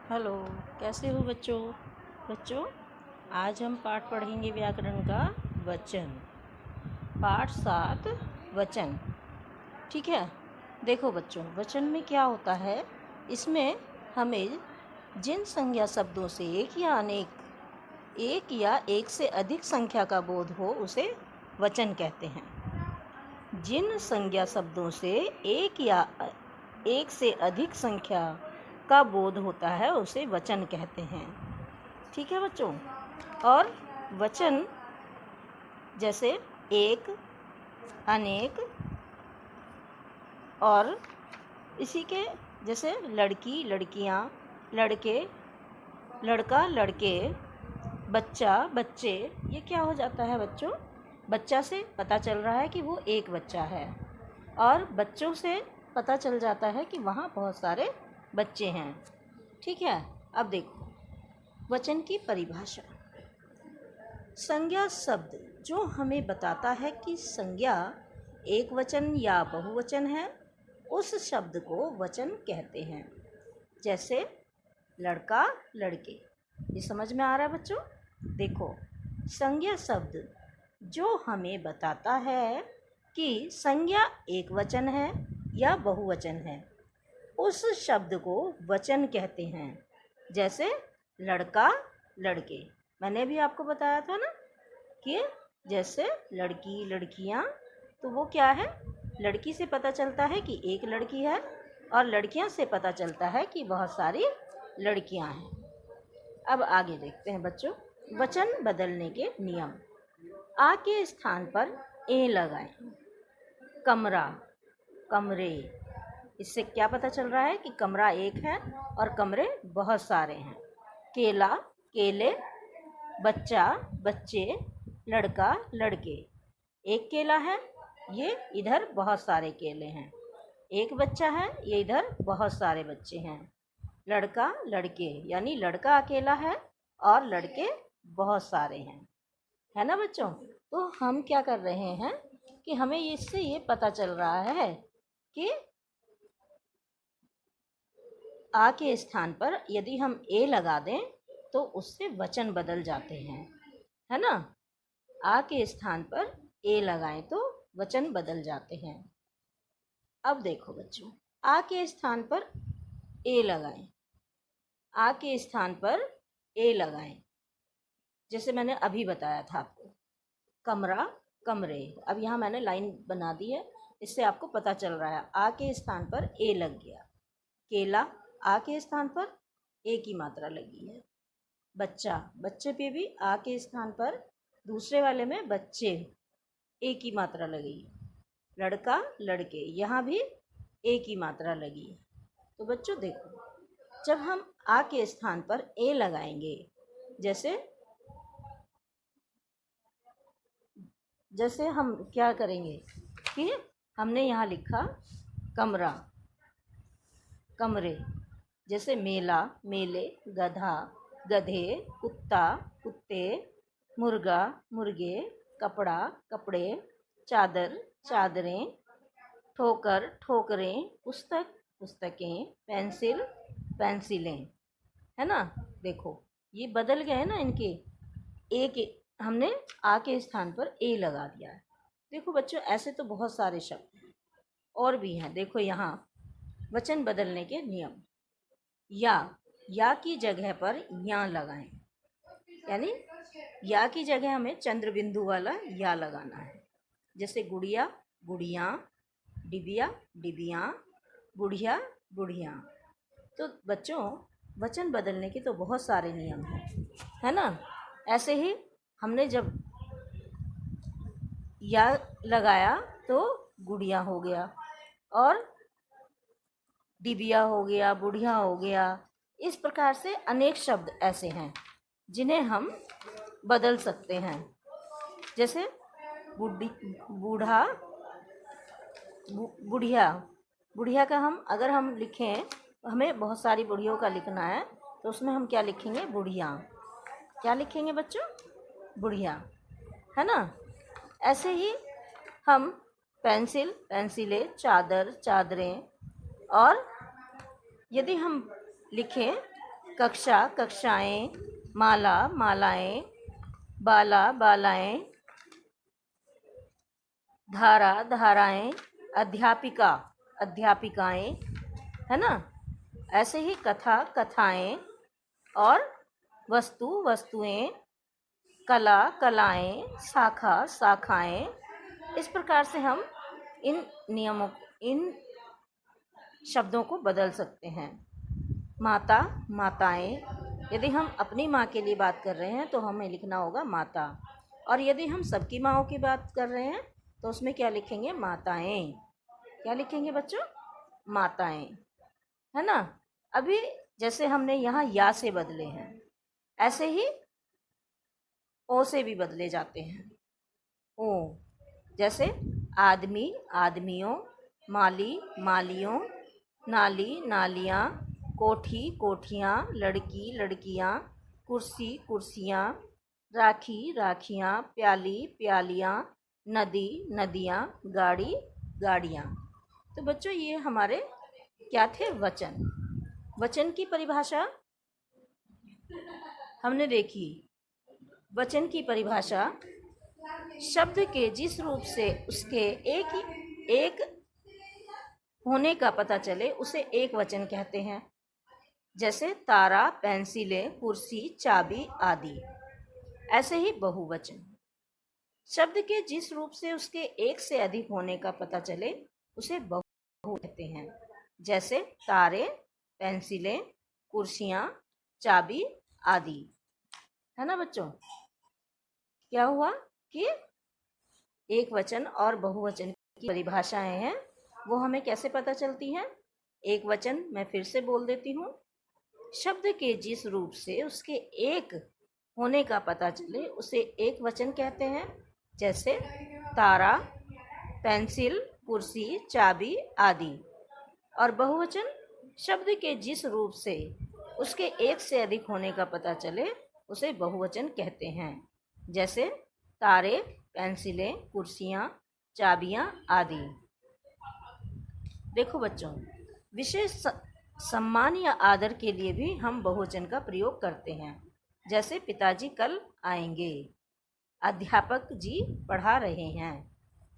Hello, कैसे हो बच्चों। बच्चों, आज हम पाठ पढ़ेंगे व्याकरण का वचन, पाठ 7 वचन। ठीक है। देखो बच्चों, वचन में क्या होता है, इसमें हमें जिन संज्ञा शब्दों से एक या एक से अधिक संख्या का बोध हो उसे वचन कहते हैं। जिन संज्ञा शब्दों से एक या एक से अधिक संख्या का बोध होता है उसे वचन कहते हैं। ठीक है बच्चों। और वचन जैसे एक, अनेक और इसी के जैसे लड़की, लड़कियां, लड़के, लड़का, लड़के, बच्चा, बच्चे, ये क्या हो जाता है बच्चों, बच्चा से पता चल रहा है कि वो एक बच्चा है और बच्चों से पता चल जाता है कि वहाँ बहुत सारे बच्चे हैं। ठीक है। अब देखो वचन की परिभाषा। संज्ञा शब्द जो हमें बताता है कि संज्ञा एक वचन या बहुवचन है, उस शब्द को वचन कहते हैं। जैसे लड़का, लड़के, ये समझ में आ रहा है बच्चों। देखो, संज्ञा शब्द जो हमें बताता है कि संज्ञा एक वचन है या बहुवचन है, उस शब्द को वचन कहते हैं। जैसे लड़का, लड़के, मैंने भी आपको बताया था ना कि जैसे लड़की, लड़कियां, तो वो क्या है, लड़की से पता चलता है कि एक लड़की है और लड़कियां से पता चलता है कि बहुत सारी लड़कियां हैं। अब आगे देखते हैं बच्चों, वचन बदलने के नियम। आ के स्थान पर ए लगाएं। कमरा, कमरे, इससे क्या पता चल रहा है कि कमरा एक है और कमरे बहुत सारे हैं। केला, केले, बच्चा, बच्चे, लड़का, लड़के, एक केला है, ये इधर बहुत सारे केले हैं। एक बच्चा है, ये इधर बहुत सारे बच्चे हैं। लड़का, लड़के, यानी लड़का अकेला है और लड़के बहुत सारे हैं, है ना बच्चों। तो हम क्या कर रहे हैं कि हमें इससे ये पता चल रहा है कि आ के स्थान पर यदि हम ए लगा दें तो उससे वचन बदल जाते हैं, है ना। आ के स्थान पर ए लगाएं तो वचन बदल जाते हैं। अब देखो बच्चों, आ के स्थान पर ए लगाएं। आ के स्थान पर ए लगाएं, जैसे मैंने अभी बताया था आपको। कमरा, कमरे, अब यहाँ मैंने लाइन बना दी है, इससे आपको पता चल रहा है आ के स्थान पर ए लग गया। केला, आ के स्थान पर ए की मात्रा लगी है। बच्चा, बच्चे पे भी आ के स्थान पर दूसरे वाले में बच्चे ए की मात्रा लगी है। लड़का, लड़के, यहाँ भी ए की मात्रा लगी है। तो बच्चों देखो, जब हम आ के स्थान पर ए लगाएंगे, जैसे हम क्या करेंगे कि हमने यहाँ लिखा कमरा, कमरे, जैसे मेला, मेले, गधा, गधे, कुत्ता, कुत्ते, मुर्गा, मुर्गे, कपड़ा, कपड़े, चादर, चादरें, ठोकर, ठोकरें, पुस्तक, पुस्तकें, पेंसिल, पेंसिलें, है ना। देखो ये बदल गए ना, इनके एक हमने आ के स्थान पर ए लगा दिया है। देखो बच्चों, ऐसे तो बहुत सारे शब्द हैं और भी हैं। देखो यहाँ वचन बदलने के नियम। या की जगह पर या लगाएं, यानी या की जगह हमें चंद्र बिंदु वाला या लगाना है। जैसे गुड़िया, गुड़ियाँ, डिबिया, डिबियाँ, बुढ़िया, बुढ़ियाँ। तो बच्चों, वचन बदलने के तो बहुत सारे नियम हैं, है ना। ऐसे ही हमने जब या लगाया तो गुड़िया हो गया और डिबिया हो गया, बुढ़िया हो गया। इस प्रकार से अनेक शब्द ऐसे हैं जिन्हें हम बदल सकते हैं। जैसे बुढ़ी, बूढ़ा, बुढ़िया, बुढ़िया का अगर हम लिखें, हमें बहुत सारी बुढ़ियों का लिखना है, तो उसमें हम क्या लिखेंगे, बुढ़िया। क्या लिखेंगे बच्चों, बुढ़िया, है ना। ऐसे ही हम पेंसिल, पेंसिलें, चादर, चादरें, और यदि हम लिखें कक्षा कक्षाएं, माला मालाएं, बाला बालाएं, धारा धाराएं, अध्यापिका अध्यापिकाएं, है ना। ऐसे ही कथा कथाएं और वस्तु वस्तुएं, कला कलाएं, शाखा शाखाएं। इस प्रकार से हम इन शब्दों को बदल सकते हैं। माता माताएं, यदि हम अपनी माँ के लिए बात कर रहे हैं तो हमें लिखना होगा माता, और यदि हम सबकी माँओं की बात कर रहे हैं तो उसमें क्या लिखेंगे? माताएं। क्या लिखेंगे बच्चों? माताएं, है ना। अभी जैसे हमने यहाँ या से बदले हैं, ऐसे ही ओ से भी बदले जाते हैं। ओ, जैसे आदमी आदमियों, माली मालियों, नाली नालियाँ, कोठी कोठियाँ, लड़की लड़कियाँ, कुर्सी कुर्सियाँ, राखी राखियाँ, प्याली प्यालियाँ, नदी नदियाँ, गाड़ी गाड़ियाँ। तो बच्चों ये हमारे क्या थे? वचन। वचन की परिभाषा हमने देखी। वचन की परिभाषा शब्द के जिस रूप से उसके एक होने का पता चले उसे एक वचन कहते हैं। जैसे तारा, पेंसिलें, कुर्सी, चाबी आदि। ऐसे ही बहुवचन शब्द के जिस रूप से उसके एक से अधिक होने का पता चले उसे बहु कहते हैं। जैसे तारे, पेंसिलें, कुर्सियाँ, चाबी आदि, है ना बच्चों। क्या हुआ कि एक वचन और बहुवचन की परिभाषाएं हैं, वो हमें कैसे पता चलती हैं? एक वचन मैं फिर से बोल देती हूँ। शब्द के जिस रूप से उसके एक होने का पता चले उसे एक वचन कहते हैं। जैसे तारा, पेंसिल, कुर्सी, चाबी आदि। और बहुवचन शब्द के जिस रूप से उसके एक से अधिक होने का पता चले उसे बहुवचन कहते हैं। जैसे तारे, पेंसिलें, कुर्सियाँ, चाबियाँ आदि। देखो बच्चों, विशेष सम्मान या आदर के लिए भी हम बहुवचन का प्रयोग करते हैं। जैसे पिताजी कल आएंगे, अध्यापक जी पढ़ा रहे हैं।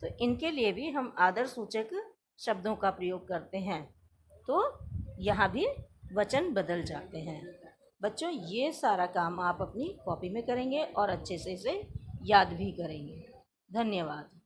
तो इनके लिए भी हम आदर सूचक शब्दों का प्रयोग करते हैं। तो यहाँ भी वचन बदल जाते हैं। बच्चों ये सारा काम आप अपनी कॉपी में करेंगे और अच्छे से इसे याद भी करेंगे। धन्यवाद।